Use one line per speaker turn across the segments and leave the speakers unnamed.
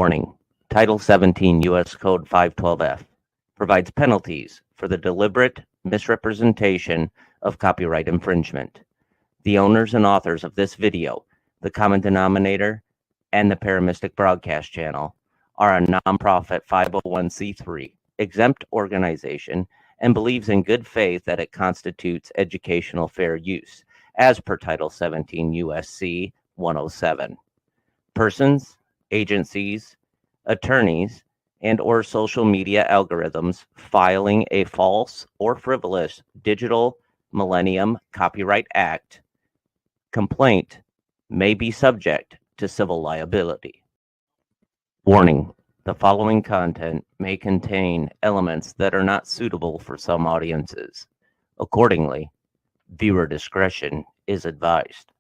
Warning: Title 17 U.S. Code 512F provides penalties for the deliberate misrepresentation of copyright infringement. The owners and authors of this video, the Common Denominator, and the Paramystic Broadcast Channel are a nonprofit 501c3 exempt organization and believes in good faith that it constitutes educational fair use, as per Title 17 U.S.C. 107. Persons, agencies, attorneys, and/or social media algorithms filing a false or frivolous Digital Millennium Copyright Act complaint may be subject to civil liability. Warning: the following content may contain elements that are not suitable for some audiences. Accordingly, viewer discretion is advised.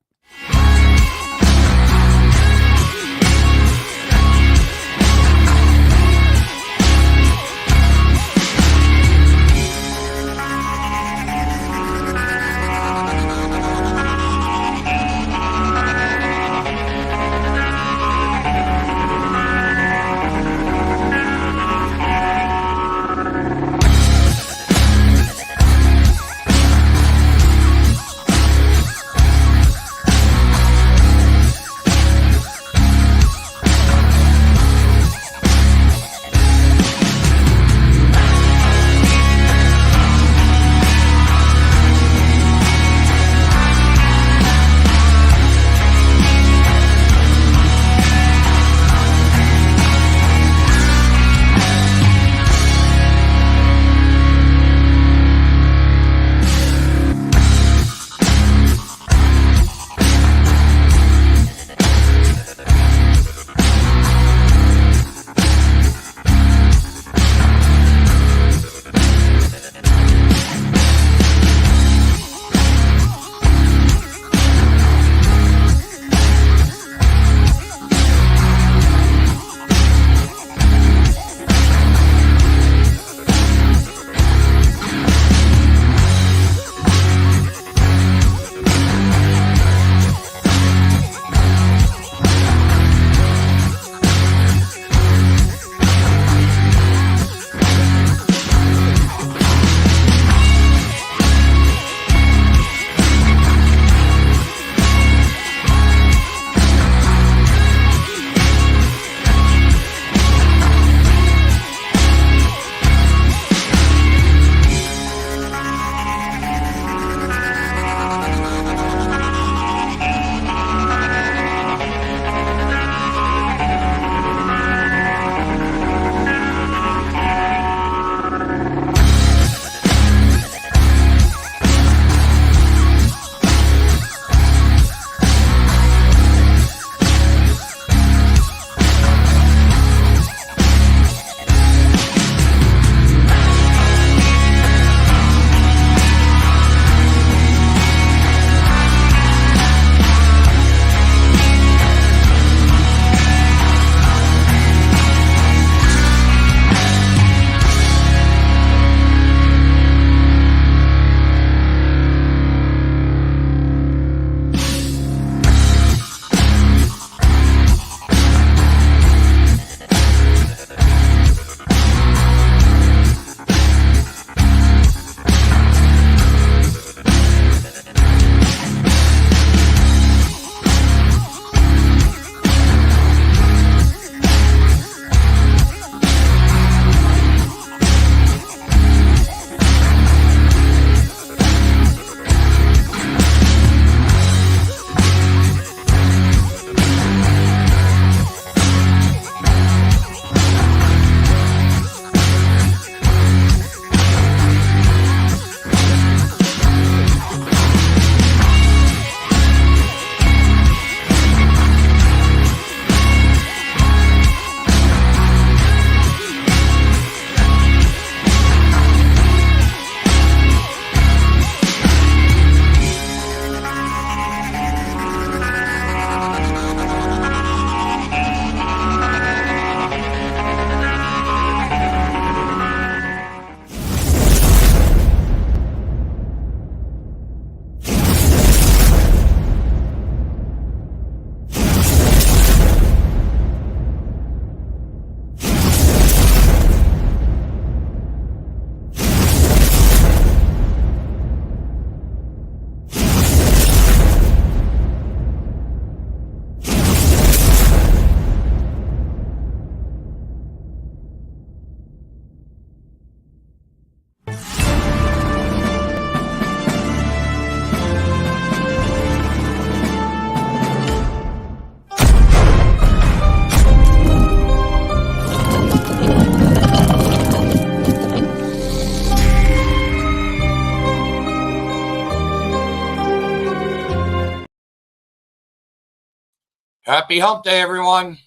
Happy hump day, everyone.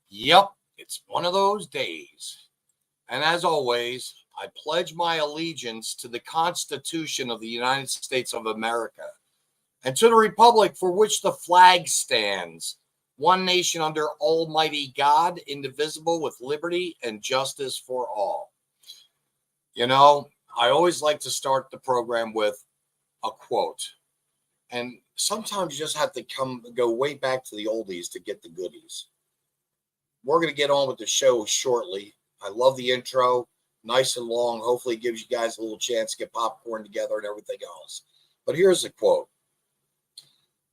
Yep, it's one of those days. And as always, I pledge my allegiance to the Constitution of the United States of America and to the republic for which the flag stands, one nation under Almighty God, indivisible, with liberty and justice for all. You know, I always like to start the program with a quote. And sometimes you just have to go way back to the oldies to get the goodies. We're going to get on with the show shortly. I love the intro, nice and long. Hopefully it gives you guys a little chance to get popcorn together and everything else. But here's the quote.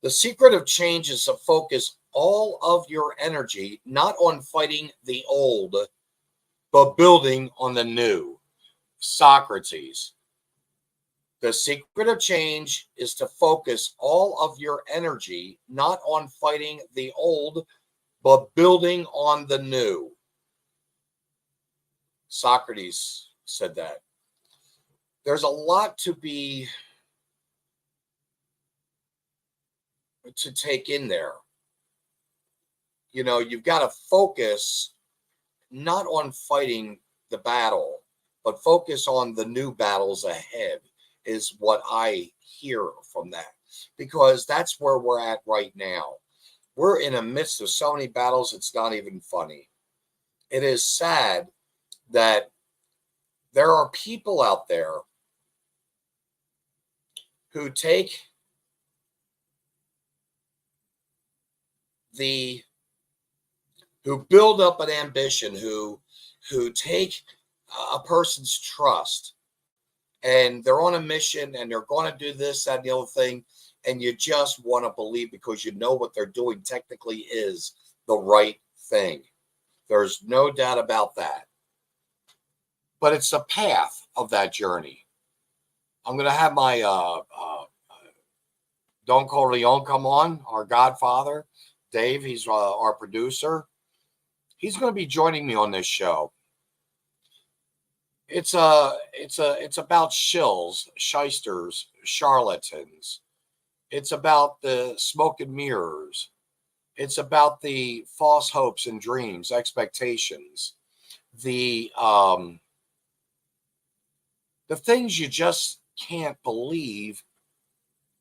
The secret of change is to focus all of your energy not on fighting the old, but building on the new. Socrates. The secret of change is to focus all of your energy not on fighting the old, but building on the new. Socrates said that. There's a lot to take in there. You know, you've got to focus not on fighting the battle, but focus on the new battles ahead is what I hear from that, because that's where we're at right now. We're in the midst of so many battles, it's not even funny. It is sad that there are people out there who who build up an ambition, who take a person's trust, and they're on a mission and they're going to do this, that, and the other thing. And you just want to believe because you know what they're doing technically is the right thing. There's no doubt about that. But it's the path of that journey. I'm going to have my Don Corleone come on, our Godfather. Dave, he's our producer. He's going to be joining me on this show. It's about shills, shysters, charlatans. It's about the smoke and mirrors. It's about the false hopes and dreams, expectations, the things you just can't believe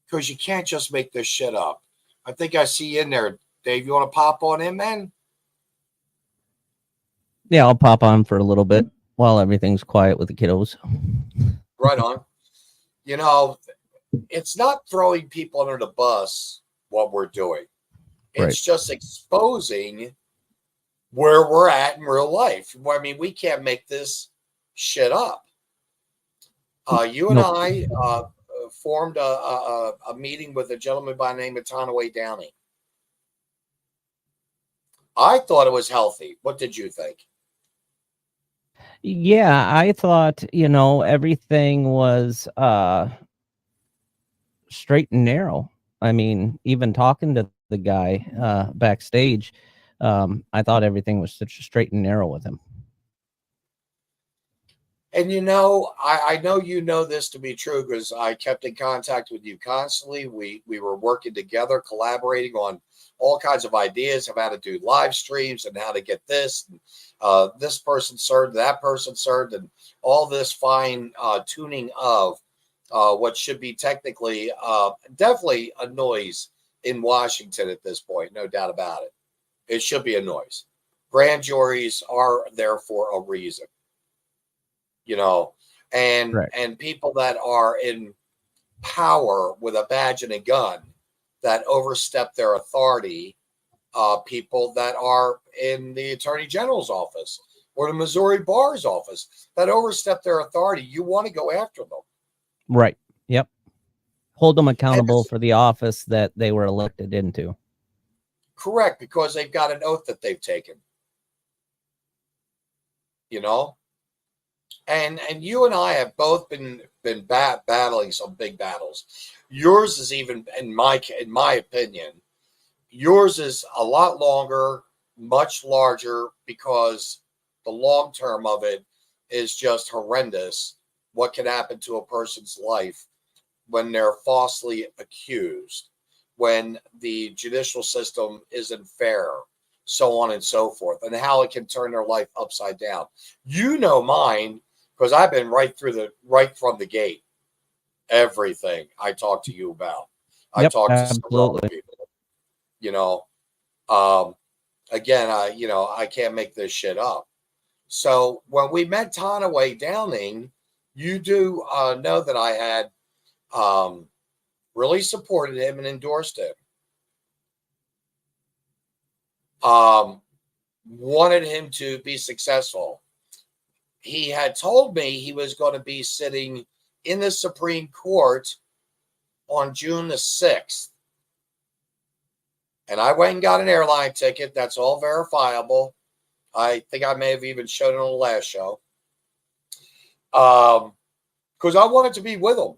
because you can't just make this shit up. I think I see you in there, Dave. You want to pop on in, man?
Yeah, I'll pop on for a little bit while everything's quiet with the kiddos.
Right on. You know, it's not throwing people under the bus what we're doing. It's just exposing where we're at in real life. I mean, we can't make this shit up. You and I formed a meeting with a gentleman by the name of Tonaway Downey. I thought it was healthy. What did you think?
Yeah, I thought, everything was straight and narrow. I mean, even talking to the guy backstage, I thought everything was such straight and narrow with him.
And I know you know this to be true because I kept in contact with you constantly. We were working together, collaborating on all kinds of ideas of how to do live streams and how to get this, this person served, that person served, and all this fine tuning of what should be technically definitely a noise in Washington at this point, no doubt about it. It should be a noise. Grand juries are there for a reason. And people that are in power with a badge and a gun that overstep their authority, people that are in the Attorney General's office or the Missouri Bar's office that overstep their authority, you want to go after them.
Right. Yep. Hold them accountable for the office that they were elected into.
Correct, because they've got an oath that they've taken. And you and I have both been battling some big battles. Yours is even, in my opinion, yours is a lot longer, much larger, because the long term of it is just horrendous. What can happen to a person's life when they're falsely accused, when the judicial system isn't fair, so on and so forth, and how it can turn their life upside down. You know mine, because I've been right from the gate. Everything I talk to you about, I talk to several other people. You know, again, I can't make this shit up. So when we met Tonaway Downing, you do know that I had really supported him and endorsed him. Wanted him to be successful. He had told me he was going to be sitting in the Supreme Court on June the 6th. And I went and got an airline ticket. That's all verifiable. I think I may have even shown it on the last show. Because I wanted to be with him.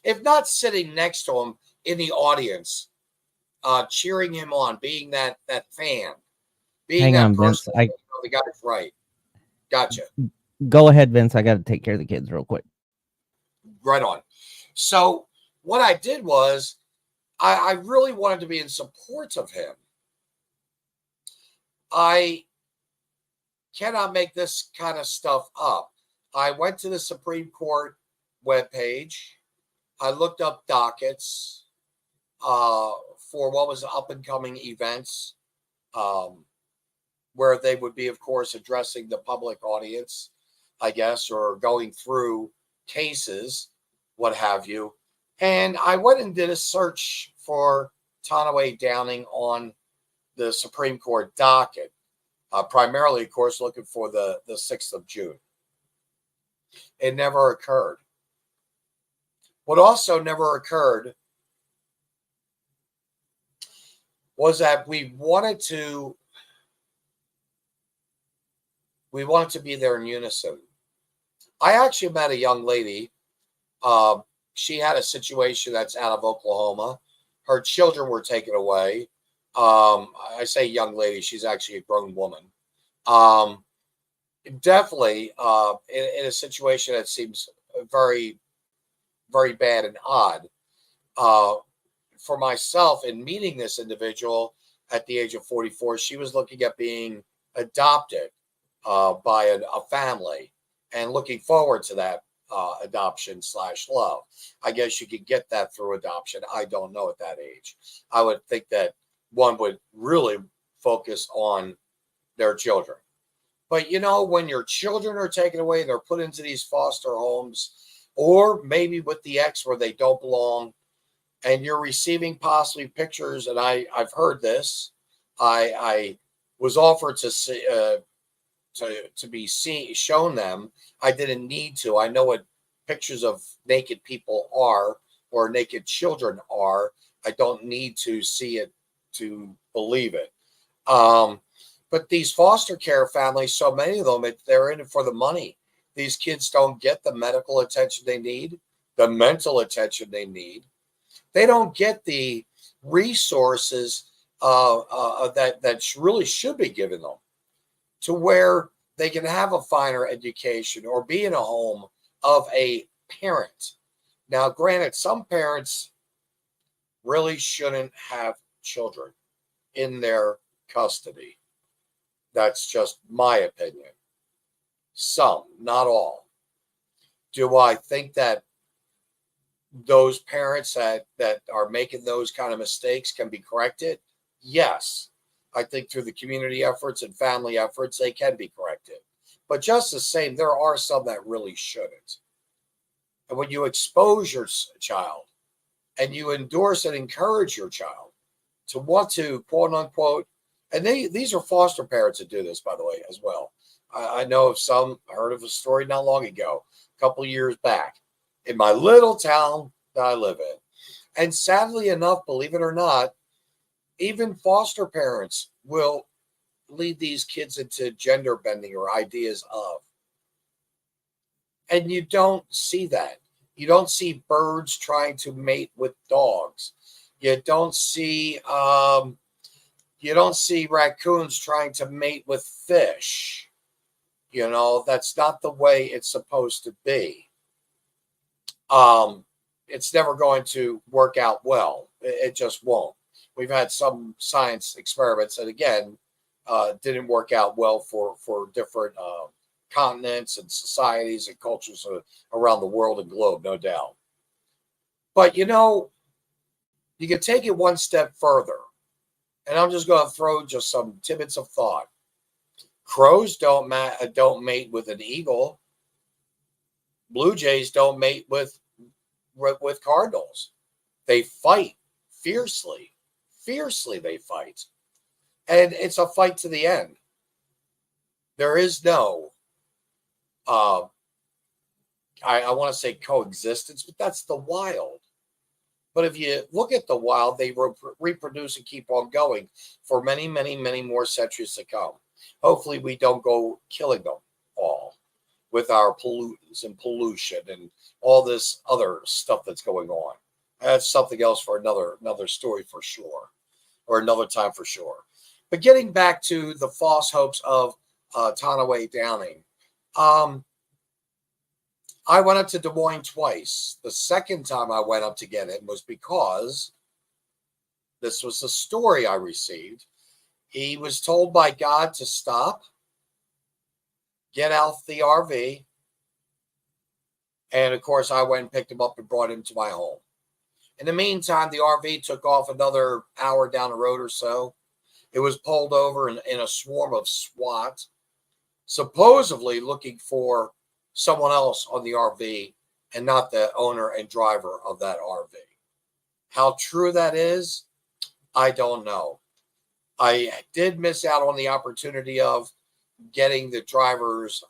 If not sitting next to him in the audience, cheering him on, being that fan. Being that person, Vince, the guy's right. Gotcha.
Go ahead, Vince. I got to take care of the kids real quick.
Right on. So what I did was I really wanted to be in support of him. I cannot make this kind of stuff up. I went to the Supreme Court webpage. I looked up dockets for what was up and coming events. Where they would be, of course, addressing the public audience, I guess, or going through cases, what have you. And I went and did a search for Tonaway Downing on the Supreme Court docket, primarily, of course, looking for the 6th of June. It never occurred. What also never occurred was that we wanted to be there in unison. I actually met a young lady. She had a situation that's out of Oklahoma. Her children were taken away. I say young lady, she's actually a grown woman. Definitely in a situation that seems very, very bad and odd. For myself, in meeting this individual at the age of 44, she was looking at being adopted by a family and looking forward to that adoption / love. I guess you could get that through adoption. I don't know at that age. I would think that one would really focus on their children. But, when your children are taken away, they're put into these foster homes, or maybe with the ex where they don't belong, and you're receiving possibly pictures, and I've heard this. I was offered to see, to be shown them. I didn't need to. I know what pictures of naked people are, or naked children are. I don't need to see it to believe it. But these foster care families, so many of them, they're in it for the money. These kids don't get the medical attention they need, the mental attention they need. They don't get the resources that really should be given them, to where they can have a finer education or be in a home of a parent. Now, granted, some parents really shouldn't have children in their custody. That's just my opinion. Some, not all. Do I think that those parents that are making those kind of mistakes can be corrected? Yes. I think through the community efforts and family efforts, they can be corrected. But just the same, there are some that really shouldn't. And when you expose your child and you endorse and encourage your child to want to, quote unquote, and these are foster parents that do this, by the way, as well. I know of some. I heard of a story not long ago, a couple of years back, in my little town that I live in. And sadly enough, believe it or not, even foster parents will lead these kids into gender bending or ideas of. And you don't see that. You don't see birds trying to mate with dogs. You don't see raccoons trying to mate with fish. That's not the way it's supposed to be. It's never going to work out well. It just won't. We've had some science experiments that, again, didn't work out well for different continents and societies and cultures around the world and globe, no doubt. But, you know, you can take it one step further. And I'm just going to throw just some tidbits of thought. Crows don't mate with an eagle. Blue Jays don't mate with cardinals. They fight fiercely. Fiercely they fight. And it's a fight to the end. There is no, I want to say coexistence, but that's the wild. But if you look at the wild, they reproduce and keep on going for many, many, many more centuries to come. Hopefully we don't go killing them all with our pollutants and pollution and all this other stuff that's going on. That's something else for another story for sure, or another time for sure. But getting back to the false hopes of Tonaway Downing, I went up to Des Moines twice. The second time I went up to get it was because this was the story I received. He was told by God to stop, get out the RV, and of course I went and picked him up and brought him to my home. In the meantime, the RV took off another hour down the road or so. It was pulled over in a swarm of SWAT, supposedly looking for someone else on the RV and not the owner and driver of that RV. How true that is, I don't know. I did miss out on the opportunity of getting the driver's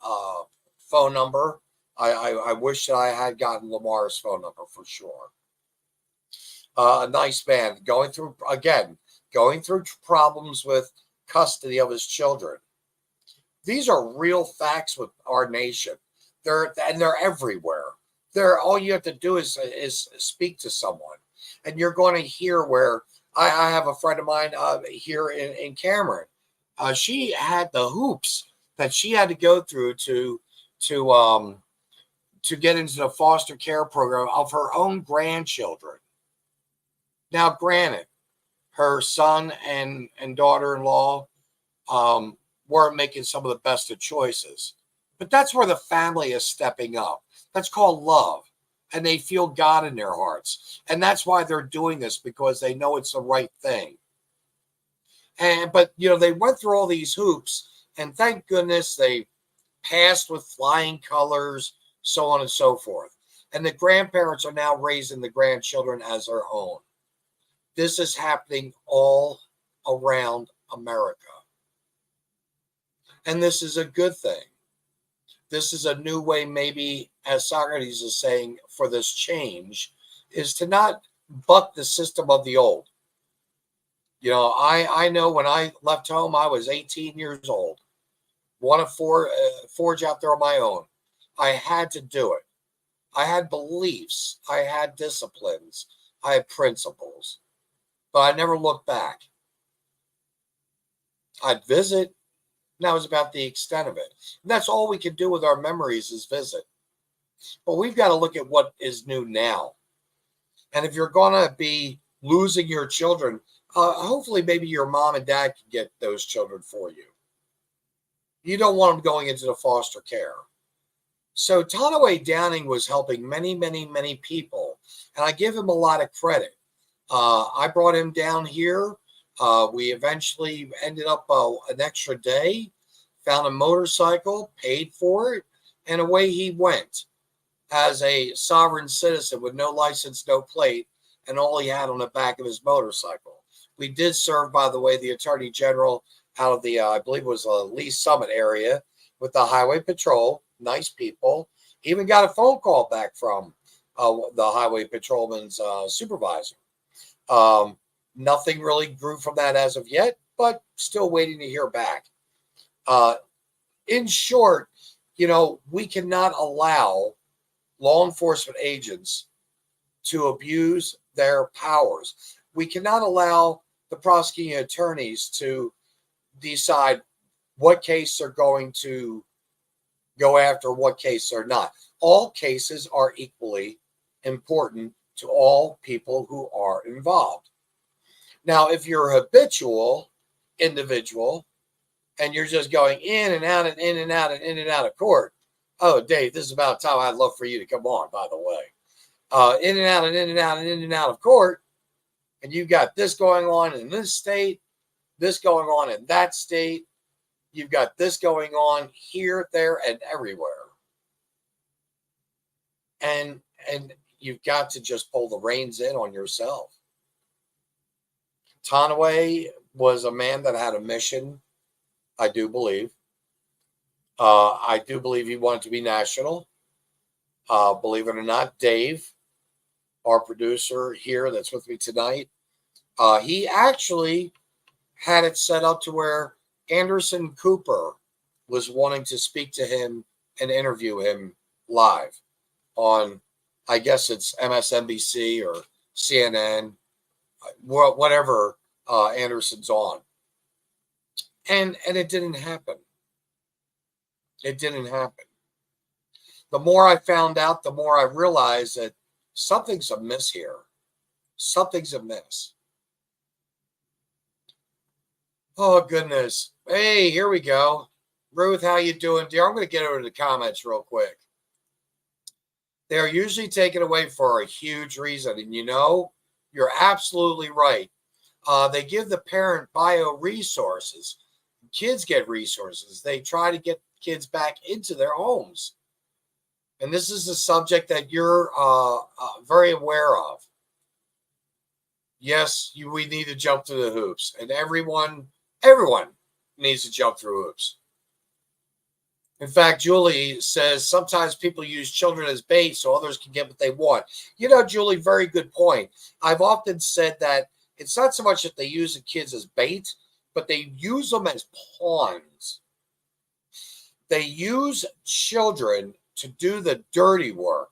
phone number. I wish that I had gotten Lamar's phone number for sure. A nice man going through problems with custody of his children. These are real facts with our nation. They're everywhere. All you have to do is speak to someone, and you're going to hear where I have a friend of mine here in Cameron. She had the hoops that she had to go through to get into the foster care program of her own grandchildren. Now, granted, her son and daughter-in-law weren't making some of the best of choices. But that's where the family is stepping up. That's called love. And they feel God in their hearts. And that's why they're doing this, because they know it's the right thing. But they went through all these hoops, and thank goodness they passed with flying colors, so on and so forth. And the grandparents are now raising the grandchildren as their own. This is happening all around America. And this is a good thing. This is a new way, maybe, as Socrates is saying, for this change, is to not buck the system of the old. I know when I left home, I was 18 years old. Want to forge out there on my own. I had to do it. I had beliefs. I had disciplines. I had principles. But I never looked back. I'd visit. And that was about the extent of it. And that's all we can do with our memories is visit. But we've got to look at what is new now. And if you're going to be losing your children, hopefully maybe your mom and dad can get those children for you. You don't want them going into the foster care. So Tonaway Downing was helping many, many, many people. And I give him a lot of credit. I brought him down here. We eventually ended up an extra day, found a motorcycle, paid for it, and away he went as a sovereign citizen with no license, no plate, and all he had on the back of his motorcycle. We did serve, by the way, the Attorney General out of the, I believe it was Lee Summit area with the Highway Patrol. Nice people. Even got a phone call back from the Highway Patrolman's supervisor. Nothing really grew from that as of yet, but still waiting to hear back. In short, we cannot allow law enforcement agents to abuse their powers. We cannot allow the prosecuting attorneys to decide what case they're going to go after, what case they're not. All cases are equally important to all people who are involved. Now, if you're a habitual individual and you're just going in and out and in and out and in and out of court, oh, Dave, this is about time I'd love for you to come on, by the way. In and out and in and out and in and out of court, and you've got this going on in this state, this going on in that state, you've got this going on here, there, and everywhere. And you've got to just pull the reins in on yourself. Tonaway was a man that had a mission, I do believe. I do believe he wanted to be national. Believe it or not, Dave, our producer here that's with me tonight, he actually had it set up to where Anderson Cooper was wanting to speak to him and interview him live on, I guess it's MSNBC or CNN, whatever Anderson's on. And it didn't happen. It didn't happen. The more I found out, the more I realized that something's amiss here. Something's amiss. Oh, goodness. Hey, here we go. Ruth, how you doing, dear? I'm going to get over to the comments real quick. They're usually taken away for a huge reason. And you know, you're absolutely right. They give the parent bio resources. Kids get resources. They try to get kids back into their homes. And this is a subject that you're very aware of. Yes, we need to jump through the hoops. And everyone needs to jump through hoops. In fact, Julie says sometimes people use children as bait so others can get what they want. You know, Julie, very good point. I've often said that it's not so much that they use the kids as bait, but they use them as pawns. They use children to do the dirty work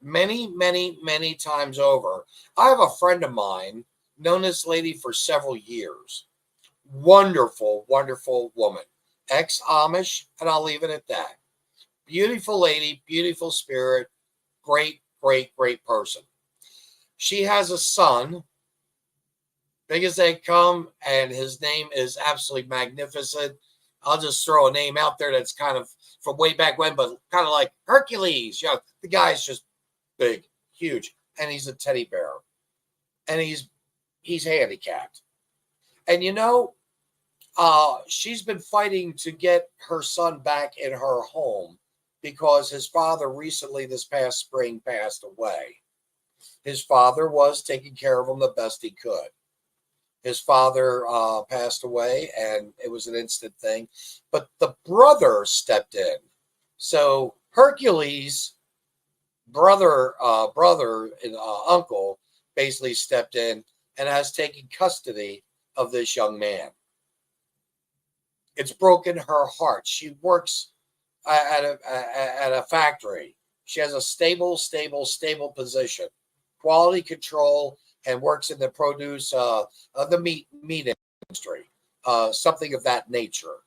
many, many, many times over. I have a friend of mine, known this lady for several years. Wonderful, wonderful woman. Ex-Amish, and I'll leave it at that. Beautiful lady, beautiful spirit, great, great, great person. She has a son, big as they come, and his name is absolutely magnificent. I'll just throw a name out there that's kind of from way back when, but kind of like Hercules. You know, the guy's just big, huge, and he's a teddy bear, and he's handicapped. And you know, she's been fighting to get her son back in her home because his father recently, this past spring, passed away. His father was taking care of him the best he could. His father passed away, and it was an instant thing. But the brother stepped in. So Hercules' brother and uncle basically stepped in and has taken custody of this young man. It's broken her heart. She works at a factory. She has a stable position, quality control, and works in the produce of the meat industry, something of that nature,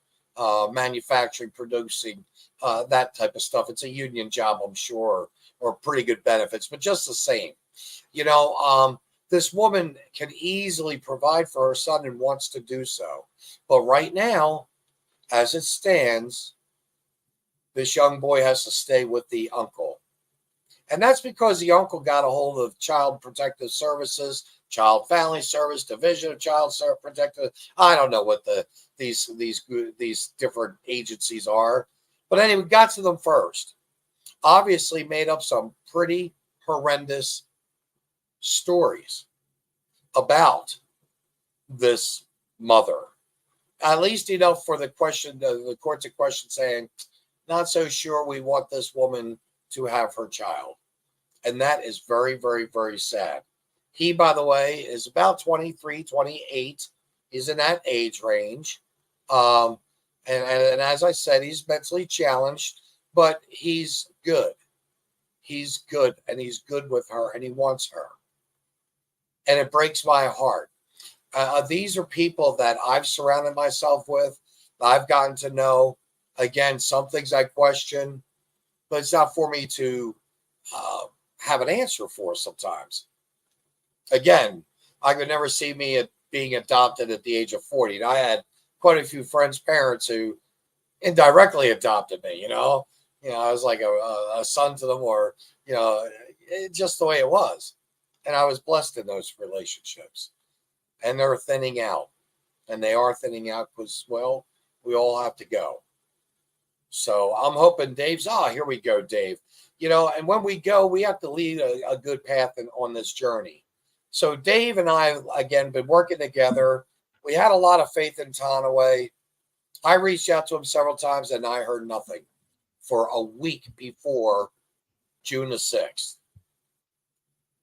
manufacturing, producing, that type of stuff. It's a union job, I'm sure, or pretty good benefits, but just the same. You know, this woman can easily provide for her son and wants to do so. But right now, as it stands, this young boy has to stay with the uncle. And that's because the uncle got a hold of Child Protective Services, Child Family Service, Division of Child Protective. I don't know what these different agencies are. But anyway, got to them first. Obviously made up some pretty horrendous stories about this mother. At least enough for the question, the courts of question saying, not so sure we want this woman to have her child. And that is very, very, very sad. He, by the way, is about 23, 28. He's in that age range. And as I said, he's mentally challenged, but he's good. He's good, and he's good with her, and he wants her. And it breaks my heart. These are people that I've surrounded myself with. I've gotten to know. Again, some things I question, but it's not for me to have an answer for sometimes. Again, I could never see me being adopted at the age of 40. And I had quite a few friends' parents who indirectly adopted me, I was like a son to them, or, just the way it was. And I was blessed in those relationships. And they're thinning out. And they are thinning out because, well, we all have to go. So I'm hoping Dave's, here we go, Dave. And when we go, we have to lead a good path on this journey. So Dave and I, again, been working together. We had a lot of faith in Tonaway. I reached out to him several times and I heard nothing for a week before June the 6th.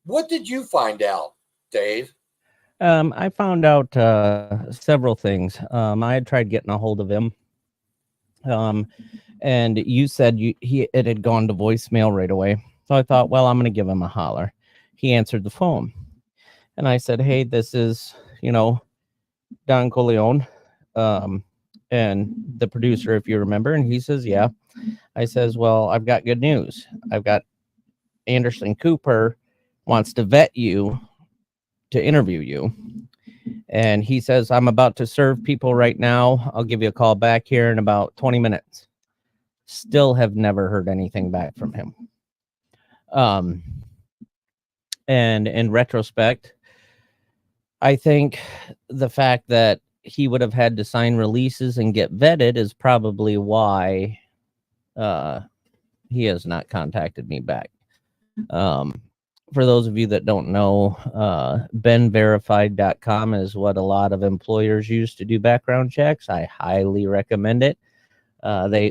What did you find out, Dave?
I found out several things. I had tried getting a hold of him. And you said it had gone to voicemail right away. So I thought, well, I'm going to give him a holler. He answered the phone. And I said, hey, this is, Don Corleone, and the producer, if you remember. And he says, yeah. I says, well, I've got good news. I've got Anderson Cooper wants to vet you to interview you. And he says, I'm about to serve people right now. I'll give you a call back here in about 20 minutes. Still have never heard anything back from him. And in retrospect, I think the fact that he would have had to sign releases and get vetted is probably why he has not contacted me back. For those of you that don't know, benverified.com is what a lot of employers use to do background checks. I highly recommend it.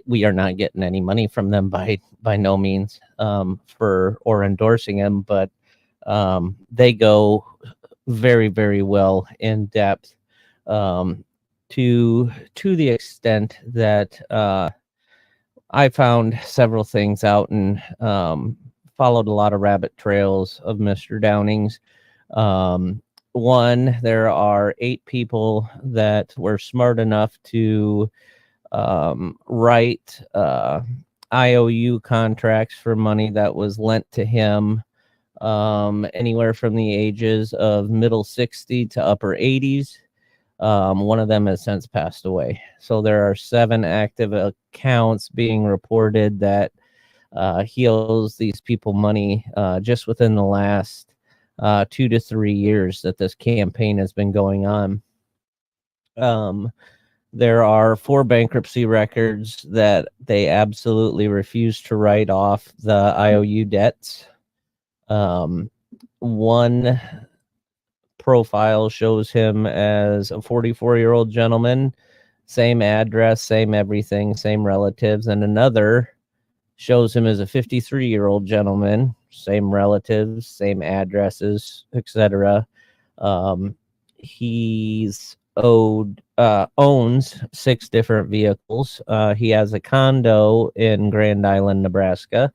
We are not getting any money from them by no means or endorsing them, but they go very, very well in depth to the extent that I found several things out and followed a lot of rabbit trails of Mr. Downing's. One, there are 8 people that were smart enough to write IOU contracts for money that was lent to him anywhere from the ages of middle 60 to upper 80s. One of them has since passed away. So there are 7 active accounts being reported that he owes these people money just within the last 2 to 3 years that this campaign has been going on. There are 4 bankruptcy records that they absolutely refuse to write off the IOU debts. One profile shows him as a 44-year-old gentleman, same address, same everything, same relatives, and another shows him as a 53-year-old gentleman, same relatives, same addresses, etc. He's owns 6 different vehicles. He has a condo in Grand Island, Nebraska.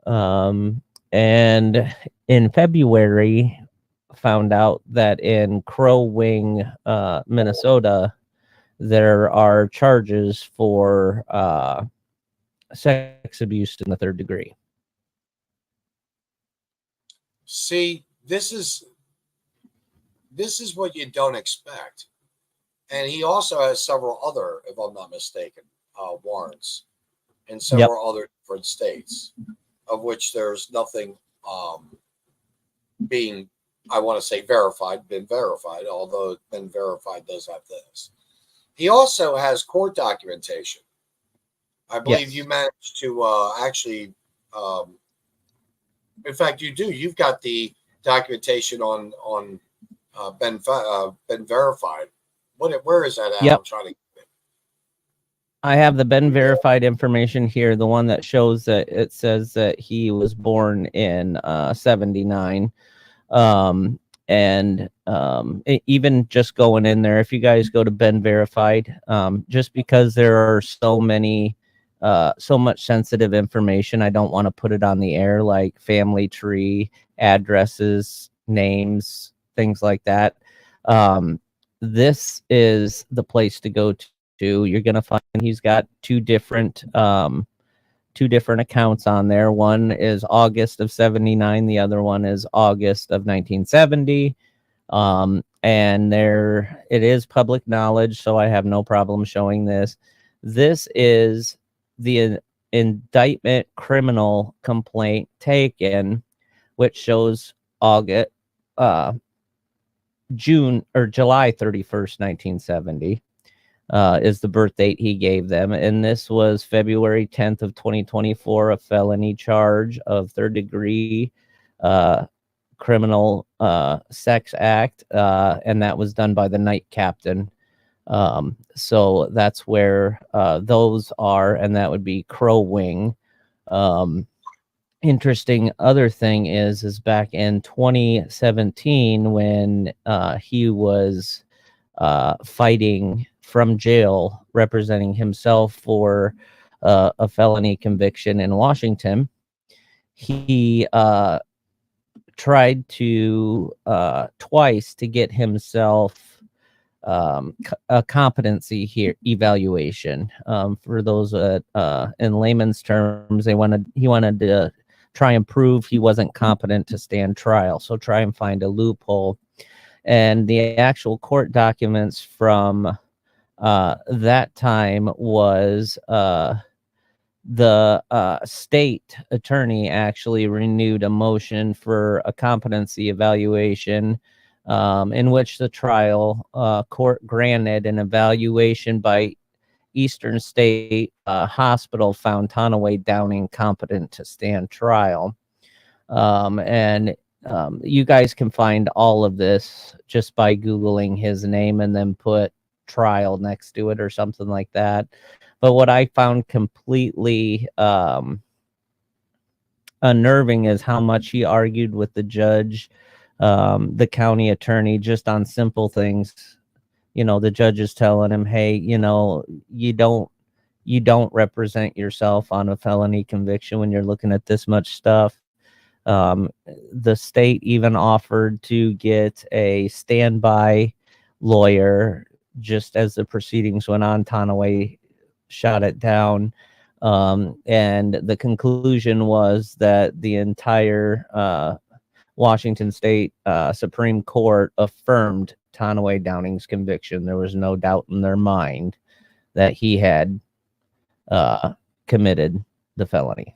And in February, found out that in Crow Wing, Minnesota, there are charges for sex abuse in the 3rd degree.
See, this is what you don't expect. And he also has several other, if I'm not mistaken, warrants in several other different states, of which there's nothing being, I want to say, been verified, although been verified does have this. He also has court documentation. I believe you managed to actually, in fact, you do. You've got the documentation on been verified. Where is that at?
Yep.
I'm trying to get it.
I have the Ben verified information here, the one that shows that it says that he was born in 79. Even just going in there, if you guys go to Ben verified, just because there are so much sensitive information, I don't want to put it on the air, like family tree, addresses, names, things like that. This is the place to go to. You're going to find he's got 2 different two different accounts on there. One is August of 79. The other one is August of 1970. And there it is public knowledge, so I have no problem showing this. This is the indictment criminal complaint taken, which shows August, June or July 31st, 1970. Is the birth date he gave them. And this was February 10th of 2024, a felony charge of third degree criminal sex act. And that was done by the night captain. So that's where those are, and that would be Crow Wing. Interesting other thing is back in 2017 when he was fighting from jail, representing himself for a felony conviction in Washington. He tried to twice to get himself a competency here evaluation. For those in layman's terms, he wanted to try and prove he wasn't competent to stand trial, so try and find a loophole. And the actual court documents from that time was the state attorney actually renewed a motion for a competency evaluation, in which the trial court granted an evaluation by Eastern State Hospital, found Tonaway Downing competent to stand trial. And you guys can find all of this just by Googling his name and then put trial next to it or something like that. But what I found completely unnerving is how much he argued with the judge, the county attorney, just on simple things. You know, the judge is telling him, hey, you know, you don't represent yourself on a felony conviction when you're looking at this much stuff. The state even offered to get a standby lawyer just as the proceedings went on. Tonaway shot it down. And the conclusion was that the entire Washington State Supreme Court affirmed Tonaway Downing's conviction. There was no doubt in their mind that he had committed the felony.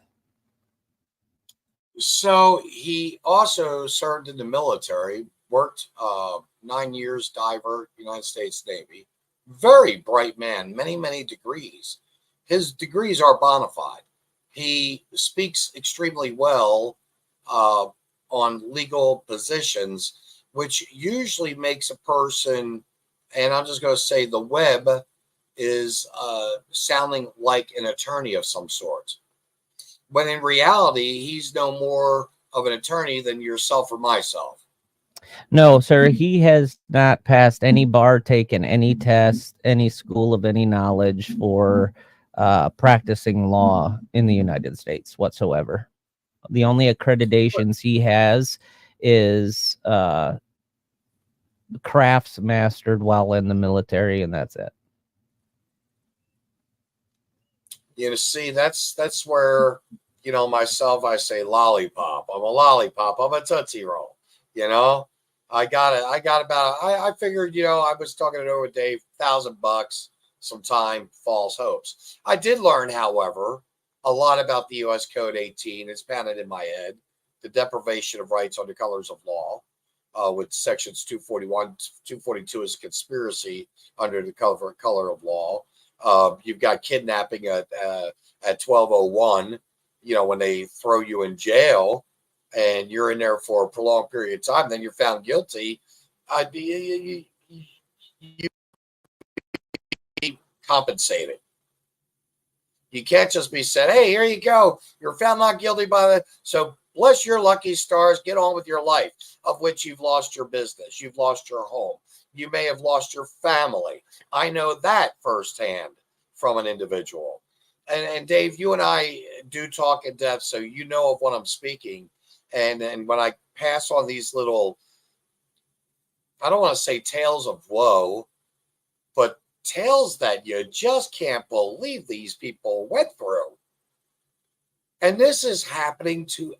So he also served in the military, worked 9 years diver, United States Navy. Very bright man, many degrees. His degrees are bona fide. He speaks extremely well on legal positions, which usually makes a person, and I'm just going to say the web is sounding like an attorney of some sort. When in reality, he's no more of an attorney than yourself or myself.
No, sir, he has not passed any bar, taken any test, any school of any knowledge for practicing law in the United States whatsoever. The only accreditations he has is crafts mastered while in the military, and that's it.
You know, see, that's where, you know, myself, I say lollipop. I'm a lollipop. I'm a Tootsie Roll. You know, I figured, you know, I was talking it over with Dave, $1,000 some time, false hopes. I did learn, however, a lot about the U.S. Code 18. It's pounded in my head. The deprivation of rights under colors of law, with sections 241, 242 is conspiracy under the color of law. You've got kidnapping at 1201, you know, when they throw you in jail and you're in there for a prolonged period of time, then you're found guilty. You compensated. You can't just be said, hey, here you go. You're found not guilty by the. So bless your lucky stars. Get on with your life, of which you've lost your business. You've lost your home. You may have lost your family. I know that firsthand from an individual. And Dave, you and I do talk in depth, so you know of what I'm speaking. And when I pass on these little, I don't want to say tales of woe, but tales that you just can't believe these people went through. And this is happening to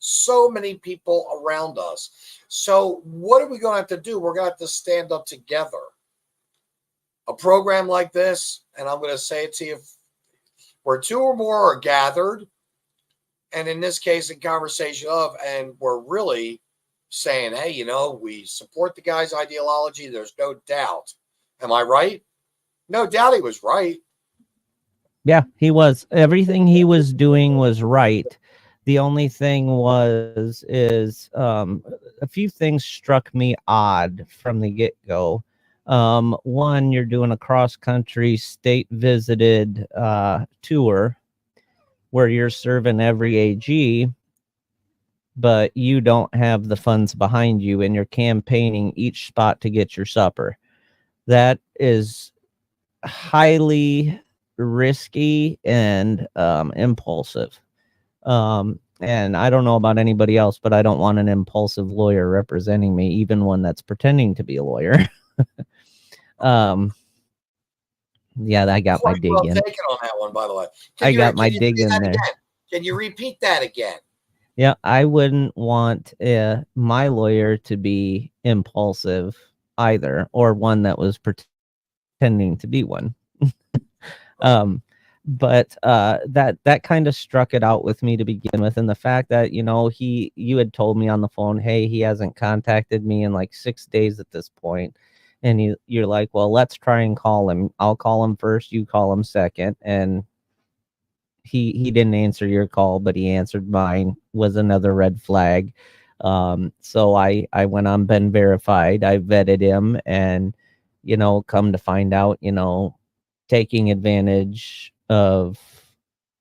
so many people around us. So what are we going to have to do? We're going to have to stand up together. A program like this, and I'm going to say it to you, where two or more are gathered, and in this case, in conversation of, and we're really saying, hey, you know, we support the guy's ideology. There's no doubt. Am I right? No doubt he was right.
Yeah, he was. Everything he was doing was right. The only thing is a few things struck me odd from the get-go. One, you're doing a cross-country, state-visited tour where you're serving every AG, but you don't have the funds behind you and you're campaigning each spot to get your supper. That is highly risky and impulsive. And I don't know about anybody else, but I don't want an impulsive lawyer representing me, even one that's pretending to be a lawyer. Yeah, I got my dig in.
Taken on that one, by the way.
I got my dig in there.
Again? Can you repeat that again?
Yeah, I wouldn't want my lawyer to be impulsive either, or one that was pretending to be one. But that kind of struck it out with me to begin with, and the fact that, you know, you had told me on the phone, hey, he hasn't contacted me in like 6 days at this point, and you're like, well, let's try and call him. I'll call him first, you call him second, and he didn't answer your call, but he answered mine, was another red flag. So I went on Ben Verified, I vetted him, and, you know, come to find out, you know, taking advantage of,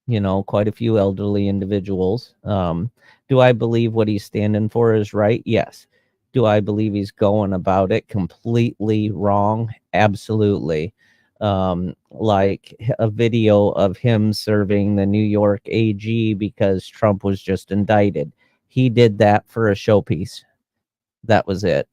you know, quite a few elderly individuals. Do I believe what he's standing for is right? Yes. Do I believe he's going about it completely wrong? Absolutely. Like a video of him serving the New York AG because Trump was just indicted. He did that for a showpiece. That was it.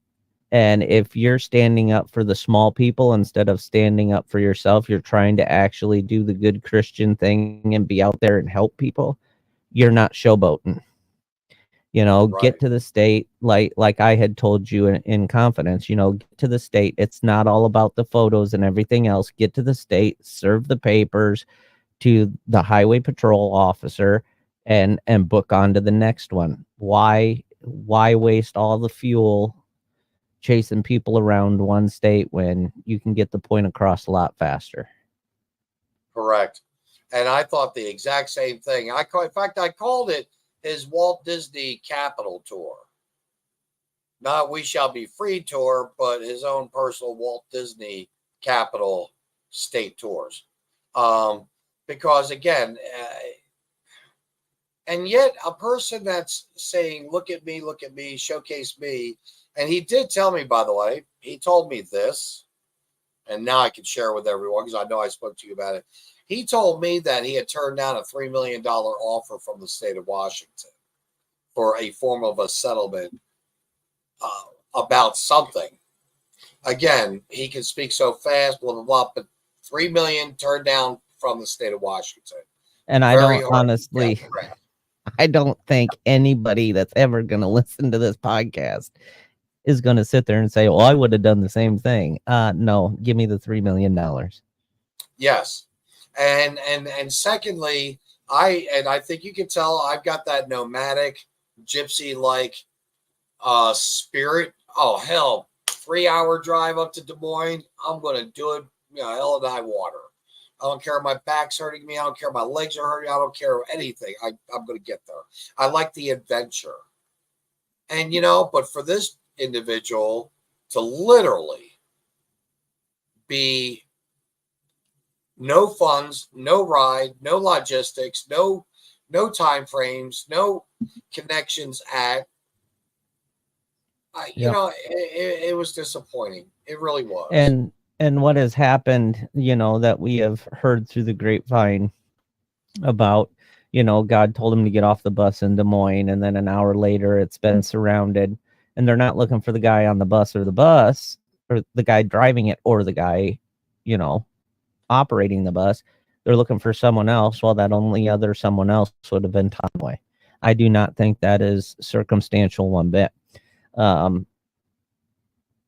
And if you're standing up for the small people instead of standing up for yourself, you're trying to actually do the good Christian thing and be out there and help people, you're not showboating. You know, right. Get to the state, like I had told you in confidence, you know, get to the state. It's not all about the photos and everything else. Get to the state, serve the papers to the highway patrol officer, and book on to the next one. Why waste all the fuel chasing people around one state when you can get the point across a lot faster?
Correct. And I thought the exact same thing. I called it his Walt Disney Capital Tour. Not We Shall Be Free tour, but his own personal Walt Disney Capital state tours. Because again, and yet a person that's saying, look at me, showcase me. And he did tell me, by the way, he told me this, and now I can share with everyone because I know I spoke to you about it. He told me that he had turned down a $3 million offer from the state of Washington for a form of a settlement about something. Again, he can speak so fast, blah, blah, blah, but $3 million turned down from the state of Washington.
And I don't honestly, I don't think anybody that's ever going to listen to this podcast is going to sit there and say, well, I would have done the same thing. No, give me the $3 million.
Yes. And secondly, I think you can tell I've got that nomadic gypsy like spirit. Oh hell, 3-hour drive up to Des Moines. I'm gonna do it, you know, hell and high water. I don't care if my back's hurting me, I don't care if my legs are hurting, I don't care anything. I'm gonna get there. I like the adventure. And you know, but for this individual to literally be no funds, no ride, no logistics, no time frames, no connections at. You know, it was disappointing. It really was.
And what has happened, you know, that we have heard through the grapevine about, you know, God told him to get off the bus in Des Moines, and then an hour later it's been surrounded, and they're not looking for the guy on the bus or the guy driving it or the guy, you know, operating the bus. they're looking for someone else. Well, that only other someone else would have been Conway. I do not think that is circumstantial one bit. And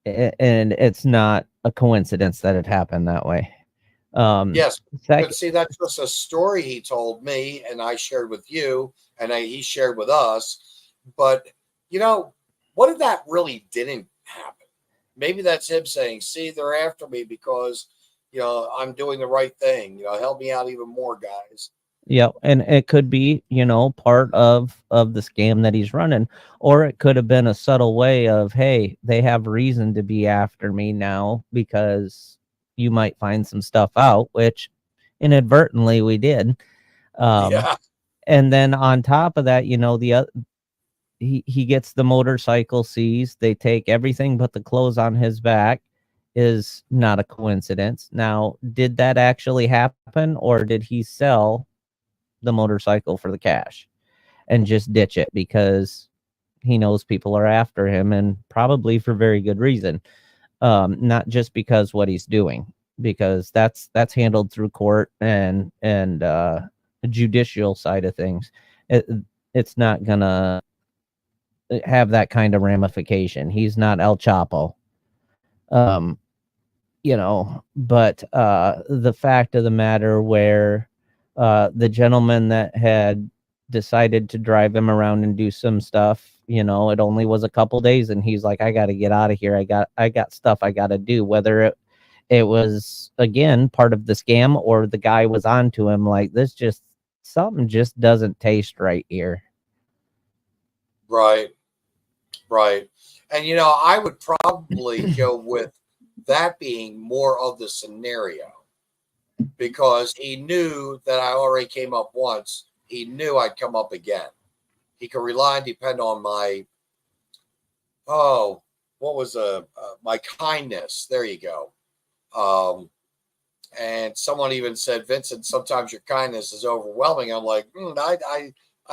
it's not a coincidence that it happened that way.
Yes, but see, that's just a story he told me, and I shared with you, and he shared with us. But you know, what if that really didn't happen? Maybe that's him saying, "See, they're after me because I'm doing the right thing. Help me out even more, guys."
Yeah, and it could be, part of the scam that he's running, or it could have been a subtle way of, hey, they have reason to be after me now because you might find some stuff out, which inadvertently we did.
Yeah.
And then on top of that, he gets the motorcycle seized. They take everything but the clothes on his back. Is not a coincidence. Now, did that actually happen, or did he sell the motorcycle for the cash and just ditch it because he knows people are after him, and probably for very good reason, not just because what he's doing, because that's handled through court and the judicial side of things. It's not gonna have that kind of ramification. He's not El Chapo. But the fact of the matter where the gentleman that had decided to drive him around and do some stuff, it only was a couple days, and he's like, I got to get out of here. I got stuff I got to do. Whether it was, again, part of the scam, or the guy was onto him like, something just doesn't taste right here.
Right. And I would probably go with that being more of the scenario, because he knew that I already came up once. He knew I'd come up again. He could rely and depend on my my kindness. There you go. And someone even said, Vincent, sometimes your kindness is overwhelming. I'm like, I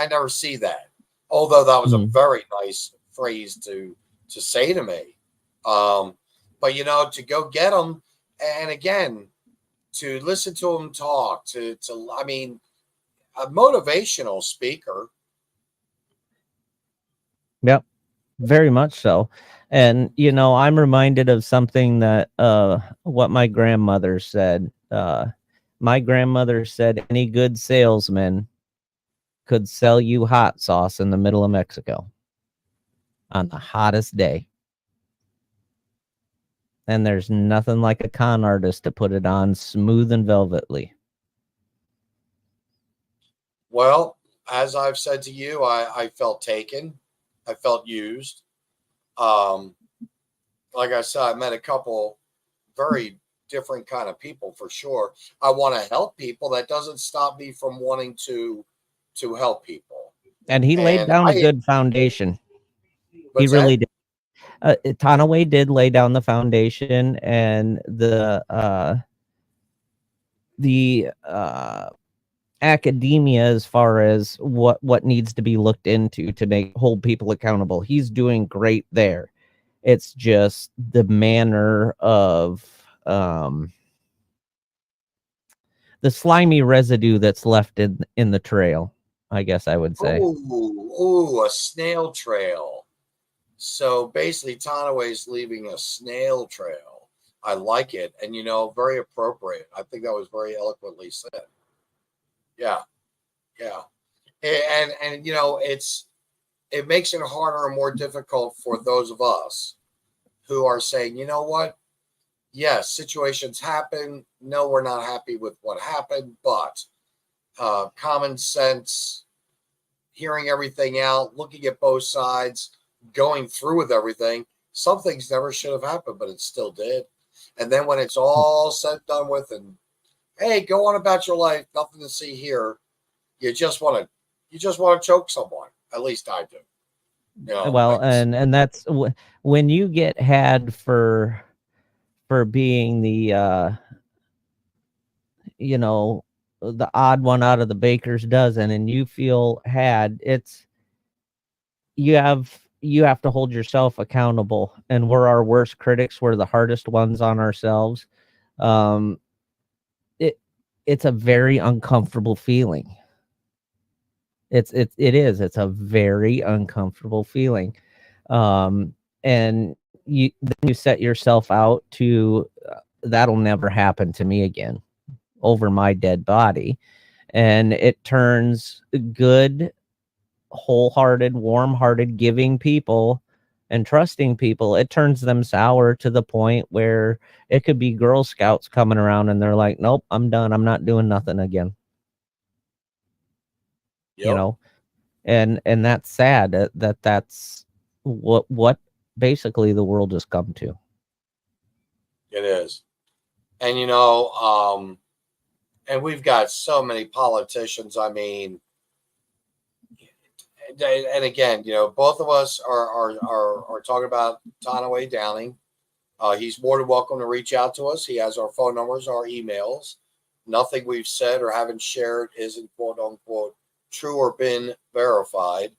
never see that. Although that was a very nice phrase to say to me. But to go get them, and again, to listen to him talk, I mean, a motivational speaker.
Yep, very much so. And I'm reminded of something that what my grandmother said. My grandmother said any good salesman could sell you hot sauce in the middle of Mexico on the hottest day. And there's nothing like a con artist to put it on smooth and velvetly.
Well, as I've said to you, I felt taken. I felt used. Like I said, I met a couple very different kind of people for sure. I want to help people. That doesn't stop me from wanting to help people.
And he laid down a good foundation. He really did. Tanaway did lay down the foundation, and the academia as far as what needs to be looked into to hold people accountable. He's doing great there. It's just the manner of the slimy residue that's left in the trail, I guess I would say.
Ooh, a snail trail. So basically, Tanaway's leaving a snail trail. I like it. And, very appropriate. I think that was very eloquently said. Yeah. And it makes it harder and more difficult for those of us who are saying, you know what? Yes, situations happen. No, we're not happy with what happened, but common sense, hearing everything out, looking at both sides, going through with everything. Some things never should have happened, but it still did. And then when it's all said and done with, and hey, go on about your life, nothing to see here. You just want to choke someone. At least I do.
Well, and that's when you get had for being the the odd one out of the baker's dozen, and you feel had, you have to hold yourself accountable, and we're our worst critics. We're the hardest ones on ourselves. it's a very uncomfortable feeling. It is. It's a very uncomfortable feeling. And you set yourself out to that'll never happen to me again over my dead body. And it turns good, wholehearted, warm-hearted, giving people and trusting people, it turns them sour to the point where it could be Girl Scouts coming around and they're like, nope, I'm done. I'm not doing nothing again.
Yep.
You know, and that's sad that's what basically the world has come to.
It is. And, and we've got so many politicians. I mean, and again, both of us are talking about Tonaway Downing. He's more than welcome to reach out to us. He has our phone numbers, our emails. Nothing we've said or haven't shared isn't quote unquote true or been verified.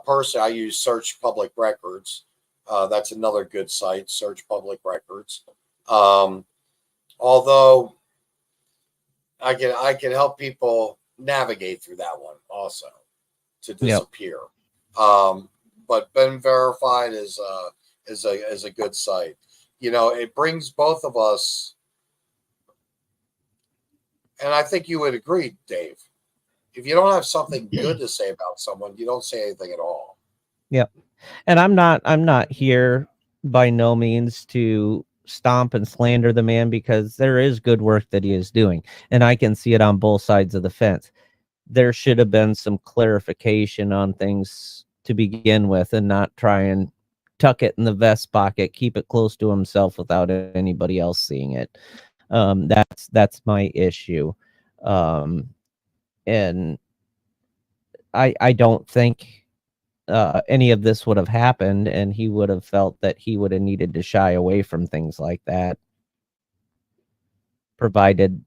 Personally, I use Search Public Records. That's another good site, Search Public Records. Although I can help people navigate through that one also to disappear. Yep. But been verified is a good site. It brings both of us, and I think you would agree, Dave. If you don't have something good to say about someone, you don't say anything at all.
Yep. And I'm not here by no means to stomp and slander the man, because there is good work that he is doing, and I can see it on both sides of the fence. There should have been some clarification on things to begin with, and not try and tuck it in the vest pocket, keep it close to himself without anybody else seeing it. That's my issue. And I don't think any of this would have happened, and he would have felt that he would have needed to shy away from things like that, provided,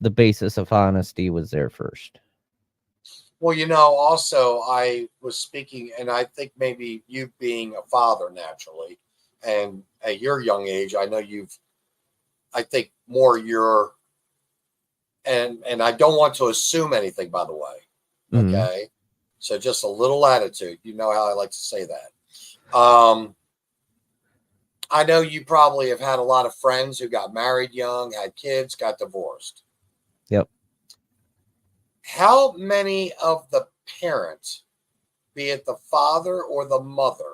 the basis of honesty was there first.
Well, also I was speaking, and I think maybe you being a father naturally, and at your young age, I know I think more and I don't want to assume anything, by the way. Okay. Mm-hmm. So just a little attitude. You know how I like to say that. I know you probably have had a lot of friends who got married young, had kids, got divorced.
Yep.
How many of the parents, be it the father or the mother,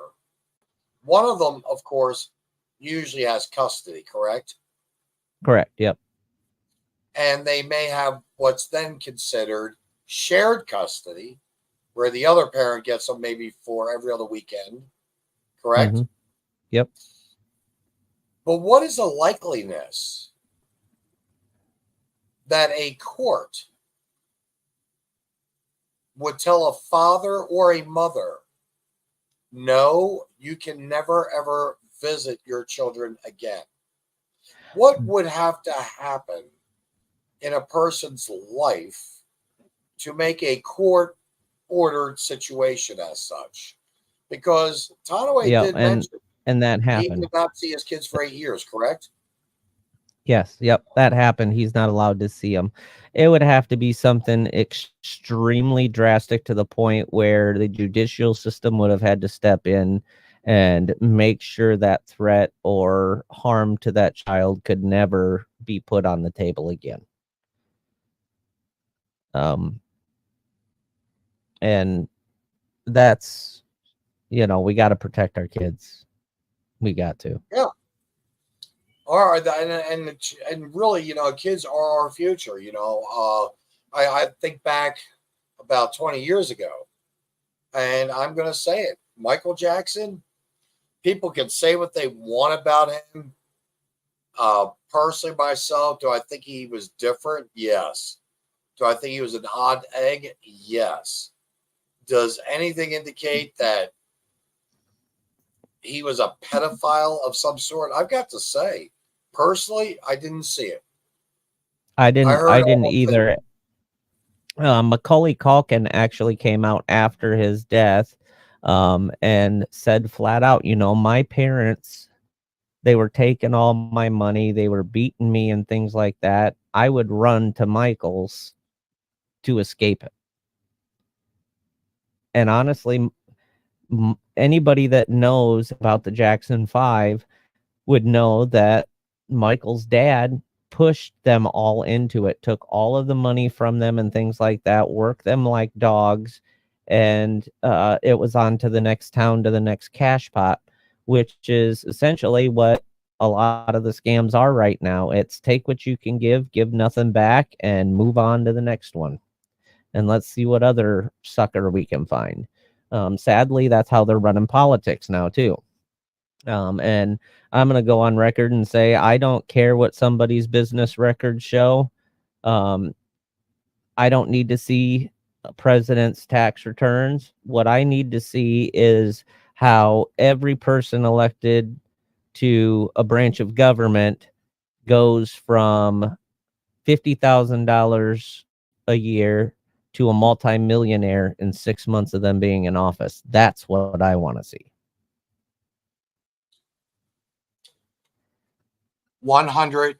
one of them, of course, usually has custody, correct?
Correct. Yep.
And they may have what's then considered shared custody, where the other parent gets them maybe for every other weekend, correct?
Mm-hmm. Yep.
But what is the likeliness that a court would tell a father or a mother, no, you can never, ever visit your children again? What would have to happen in a person's life to make a court-ordered situation as such? Because Tonaway did mention,
and that happened.
He did not see his kids for 8 years, correct?
Yes. Yep. That happened. He's not allowed to see them. It would have to be something extremely drastic to the point where the judicial system would have had to step in and make sure that threat or harm to that child could never be put on the table again. And that's, we got to protect our kids. We got to.
Yeah. All right. And really, kids are our future. I think back about 20 years ago, and I'm going to say it. Michael Jackson, people can say what they want about him. Personally, myself, do I think he was different? Yes. Do I think he was an odd egg? Yes. Does anything indicate that he was a pedophile of some sort? I've got to say, personally, I didn't see it.
I didn't either. Macaulay Culkin actually came out after his death and said flat out, my parents, they were taking all my money, they were beating me and things like that. I would run to Michael's to escape it. And honestly, anybody that knows about the Jackson 5 would know that Michael's dad pushed them all into it, took all of the money from them and things like that, worked them like dogs, and it was on to the next town, to the next cash pot, which is essentially what a lot of the scams are right now. It's take what you can give nothing back, and move on to the next one. And let's see what other sucker we can find. Sadly, that's how they're running politics now, too. And I'm going to go on record and say I don't care what somebody's business records show. I don't need to see a president's tax returns. What I need to see is how every person elected to a branch of government goes from $50,000 a year to a multimillionaire in 6 months of them being in office. That's what I want to see.
100%.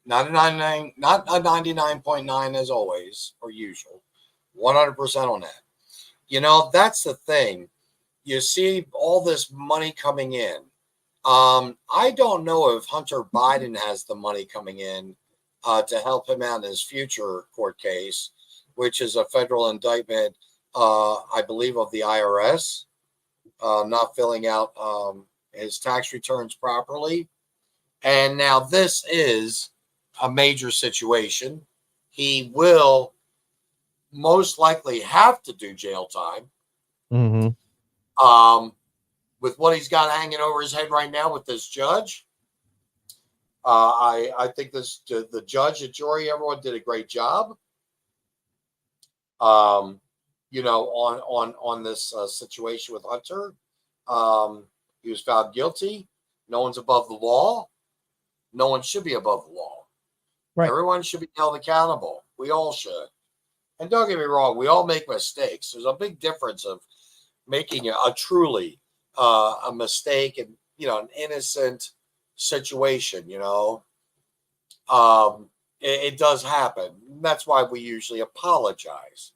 Not a 99, not a 99.9 as always or usual. 100% on that. You know, that's the thing. You see all this money coming in. I don't know if Hunter Biden has the money coming in to help him out in his future court case, which is a federal indictment, I believe, of the IRS, not filling out his tax returns properly. And now this is a major situation. He will most likely have to do jail time.
Mm-hmm.
With what he's got hanging over his head right now with this judge. I think the judge, the jury, everyone did a great job. You know, on this situation with Hunter. He was found guilty. No one's above the law. No one should be above the law.
Right.
Everyone should be held accountable. We all should. And don't get me wrong, we all make mistakes. There's a big difference of making a truly a mistake and, you know, an innocent situation, you know. It does happen. That's why we usually apologize.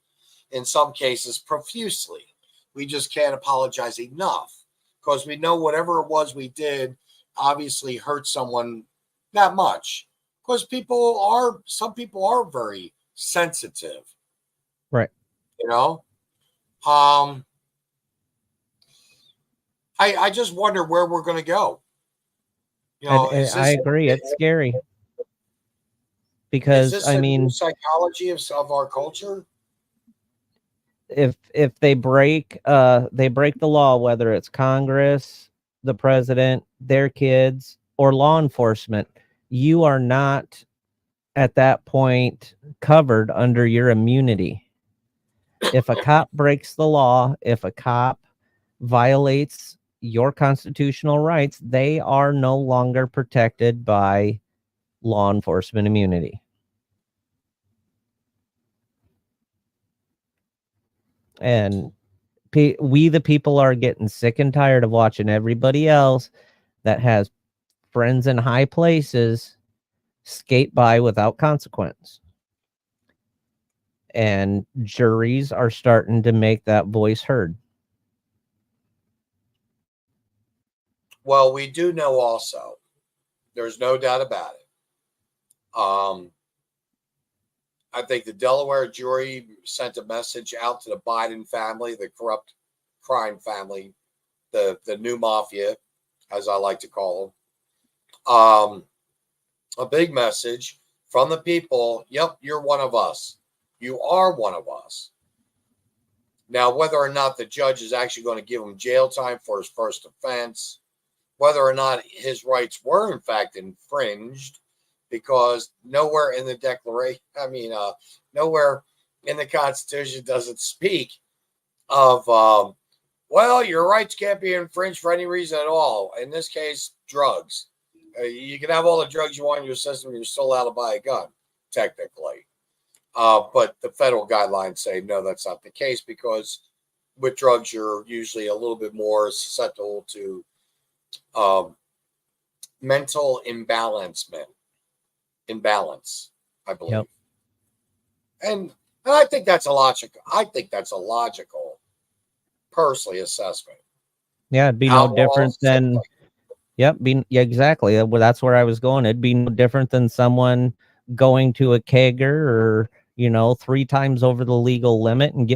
In some cases, profusely. We just can't apologize enough because we know whatever it was we did obviously hurt someone that much. Because some people are very sensitive.
Right.
You know? I just wonder where we're going to go. You know,
and I agree. It's scary. Because, I mean,
psychology of our culture.
If they break the law, whether it's Congress, the president, their kids, or law enforcement, you are not at that point covered under your immunity. If a cop breaks the law, if a cop violates your constitutional rights, they are no longer protected by law enforcement immunity. And we, the people, are getting sick and tired of watching everybody else that has friends in high places skate by without consequence. And juries are starting to make that voice heard.
Well, we do know also, there's no doubt about it. I think the Delaware jury sent a message out to the Biden family, the corrupt crime family, the new mafia, as I like to call them. A big message from the people. Yep, you're one of us. You are one of us. Now, whether or not the judge is actually going to give him jail time for his first offense, whether or not his rights were in fact infringed, because nowhere in the Declaration, nowhere in the Constitution does it speak of, well, your rights can't be infringed for any reason at all. In this case, drugs. You can have all the drugs you want in your system, you're still allowed to buy a gun, technically. But the federal guidelines say, no, that's not the case, because with drugs, you're usually a little bit more susceptible to mental imbalancement. in balance, I believe.
Yep.
And I think that's a logical. Personally, assessment.
Yeah, it'd be no different than. Yep, yeah, exactly. Well, that's where I was going. It'd be no different than someone going to a kegger or 3 times over the legal limit and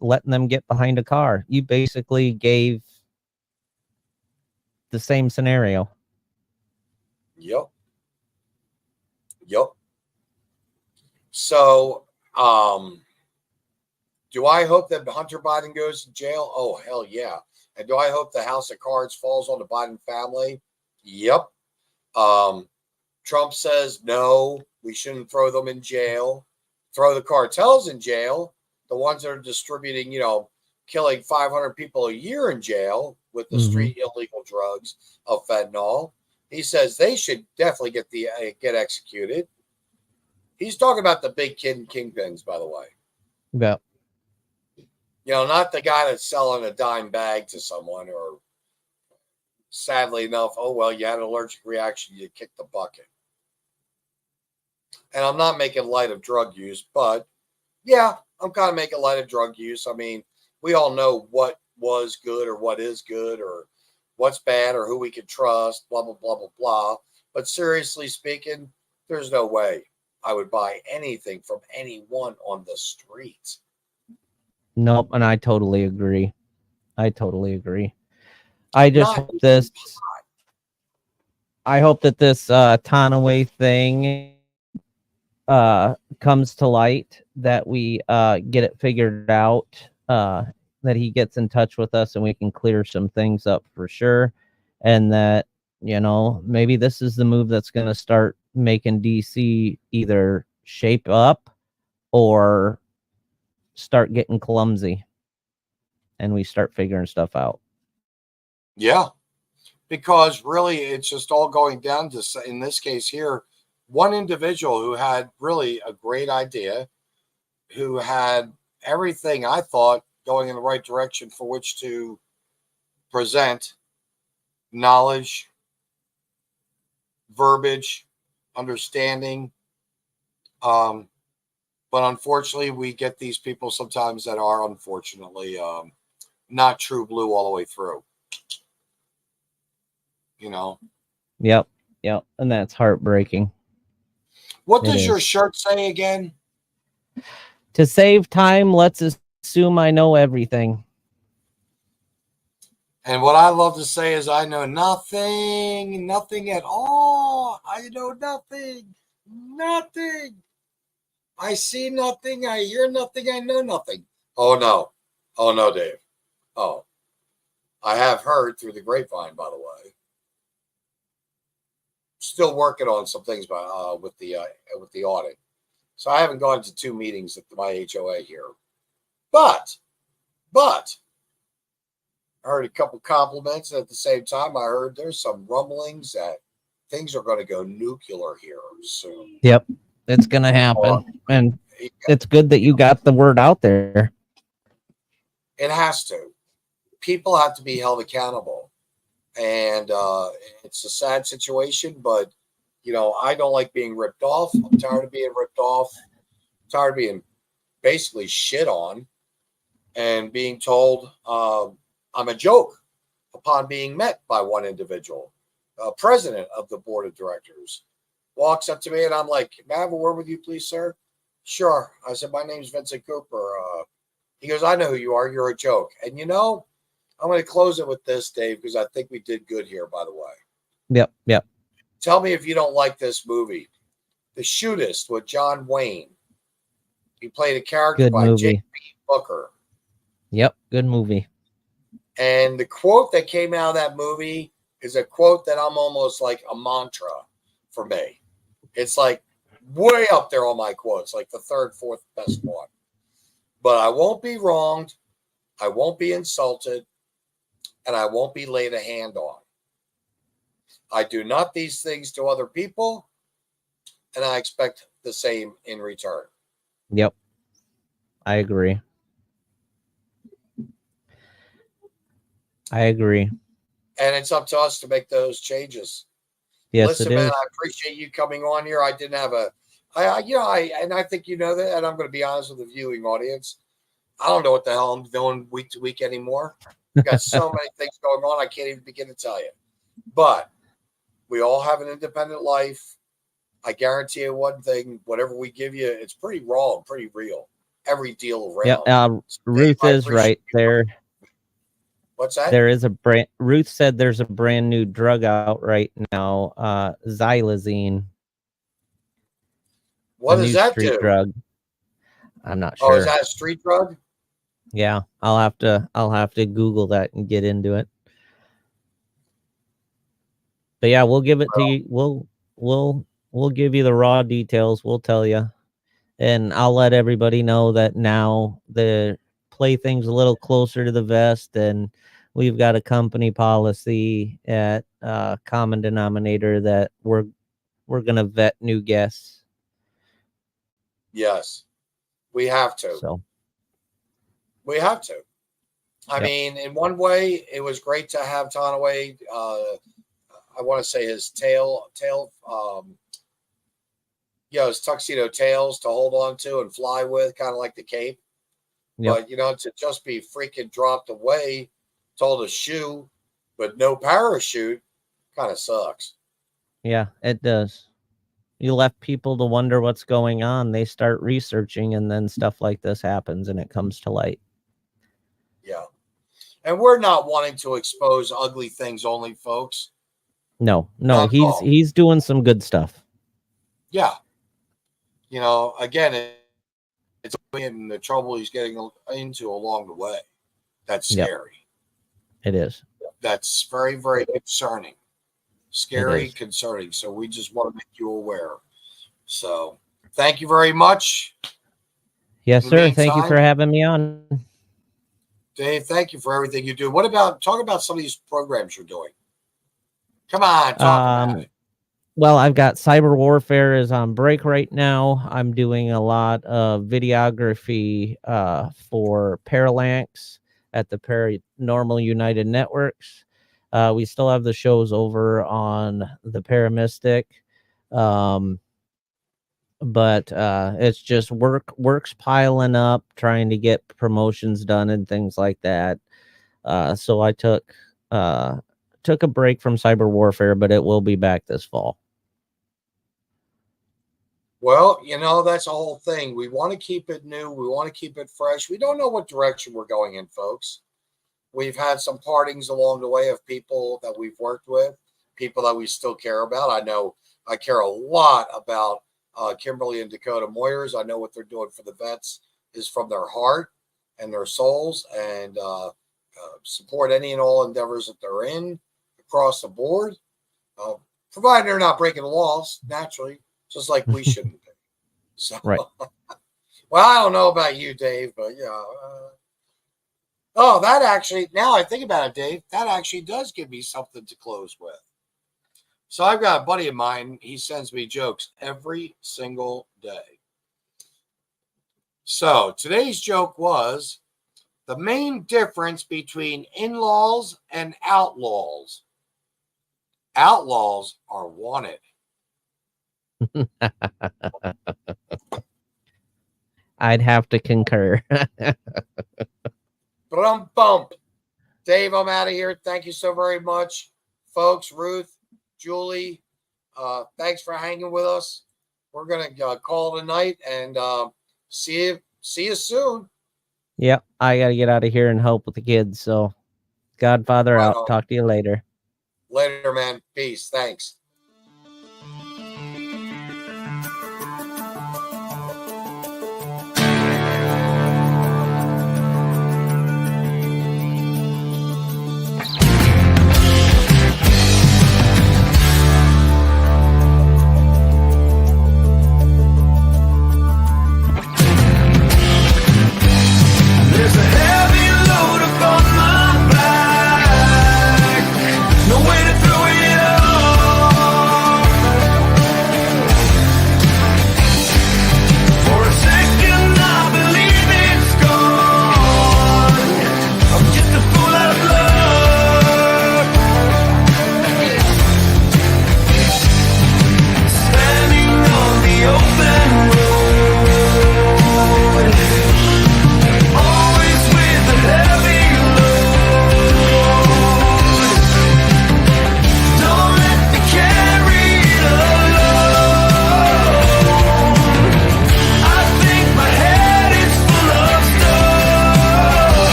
letting them get behind a car. You basically gave the same scenario.
Yep. So, do I hope that Hunter Biden goes to jail? Oh, hell yeah. And do I hope the House of Cards falls on the Biden family? Yep. Trump says, no, we shouldn't throw them in jail. Throw the cartels in jail. The ones that are distributing, killing 500 people a year in jail with the street illegal drugs of fentanyl. He says they should definitely get executed. He's talking about the big kingpins, by the way.
Yeah.
Not the guy that's selling a dime bag to someone, or sadly enough, oh, well, you had an allergic reaction, you kicked the bucket. And I'm not making light of drug use, but yeah, I'm kind of making light of drug use. I mean, we all know what was good or what is good or what's bad or who we can trust, blah, blah, blah, blah, blah. But seriously speaking, there's no way I would buy anything from anyone on the streets.
Nope, and I totally agree. I just hope this. I hope that this Tonaway thing comes to light, that we get it figured out, that he gets in touch with us and we can clear some things up for sure, and that maybe this is the move that's going to start making DC either shape up or start getting clumsy, and we start figuring stuff out.
Yeah, because really it's just all going down to, in this case here, one individual who had really a great idea, who had everything I thought going in the right direction for which to present knowledge, verbiage, understanding. But unfortunately, we get these people sometimes that are unfortunately not true blue all the way through.
Yep. And that's heartbreaking.
What does your shirt say again?
To save time, let's assume I know everything.
And what I love to say is I know nothing at all. I know nothing. I see nothing. I hear nothing. I know nothing. Oh, no, Dave. Oh, I have heard through the grapevine, by the way. Still working on some things with the audit. So I haven't gone to 2 meetings at my HOA here. But I heard a couple compliments. And at the same time, I heard there's some rumblings that things are going to go nuclear here soon.
Yep, it's going to happen. And it's good that you got the word out there.
It has to. People have to be held accountable. And it's a sad situation, but, I don't like being ripped off. I'm tired of being ripped off. I'm tired of being basically shit on and being told I'm a joke upon being met by one individual. President of the board of directors walks up to me and I'm like, may I have a word with you, please, sir? Sure. I said, my name's Vincent Cooper. He goes, I know who you are. You're a joke. And I'm going to close it with this, Dave, because I think we did good here, by the way.
Yep.
Tell me if you don't like this movie. The Shootist with John Wayne. He played a character by J.B. Booker.
Yep, good movie.
And the quote that came out of that movie is a quote that I'm almost like a mantra for me. It's like way up there on my quotes, like the 3rd, 4th best one. But I won't be wronged. I won't be insulted. And I won't be laid a hand on. I do not these things to other people, and I expect the same in return.
Yep. I agree. And
it's up to us to make those changes.
Yes,
Listen,
it
man,
is.
I appreciate you coming on here. I didn't have I think you know that, and I'm going to be honest with the viewing audience. I don't know what the hell I'm doing week to week anymore. I've got so many things going on, I can't even begin to tell you. But we all have an independent life. I guarantee you one thing: whatever we give you, it's pretty raw and pretty real. Every deal around.
Yeah, Ruth is right there.
What's that?
There is a brand. Ruth said there's a brand new drug out right now, xylazine.
What does that
street
do?
Drug. I'm not sure.
Oh, is that a street drug?
Yeah, I'll have to Google that and get into it. But yeah, we'll give it to you. We'll give you the raw details. We'll tell you, and I'll let everybody know that now the play things a little closer to the vest, and we've got a company policy at Common Denominator that we're gonna vet new guests.
Yes, we have to.
So
we have to. I mean, in one way, it was great to have Tonaway. I want to say his his tuxedo tails to hold on to and fly with, kind of like the cape. Yep. But, to just be freaking dropped away, told to shoe, but no parachute, kind of sucks.
Yeah, it does. You left people to wonder what's going on. They start researching, and then stuff like this happens, and it comes to light.
Yeah. And we're not wanting to expose ugly things only, folks.
No, he's doing some good stuff.
Yeah. Again, it's in the trouble he's getting into along the way. That's scary.
It is.
That's very, very concerning. Scary, concerning. So we just want to make you aware. So thank you very much.
Yes, sir. Thank you for having me on.
Dave, thank you for everything you do. Talk about some of these programs you're doing. Come on, talk about it.
Well, I've got Cyber Warfare is on break right now. I'm doing a lot of videography for Parallax at the Paranormal United Networks. We still have the shows over on the Paramystic. But it's just work's piling up, trying to get promotions done and things like that. So I took a break from Cyber Warfare, but it will be back this fall.
Well, that's the whole thing. We want to keep it new. We want to keep it fresh. We don't know what direction we're going in, folks. We've had some partings along the way of people that we've worked with, people that we still care about. I know I care a lot about Kimberly and Dakota Moyers. I know what they're doing for the vets is from their heart and their souls, and support any and all endeavors that they're in across the board, provided they're not breaking the laws, naturally, just like we shouldn't be. So,
right.
Well, I don't know about you, Dave, but that actually, now I think about it, Dave, that actually does give me something to close with. So I've got a buddy of mine. He sends me jokes every single day. So today's joke was the main difference between in-laws and outlaws. Outlaws are wanted.
I'd have to concur.
Bump. Dave, I'm out of here. Thank you so very much, folks. Ruth, Julie, thanks for hanging with us. We're gonna call it a night and see you soon.
Yep, I gotta get out of here and help with the kids. So, Godfather out. Talk to you later.
Later, man. Peace. Thanks.
No way to throw it off.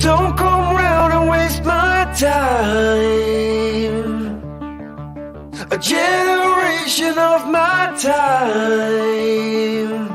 don't come round and waste my time. A generation of my time.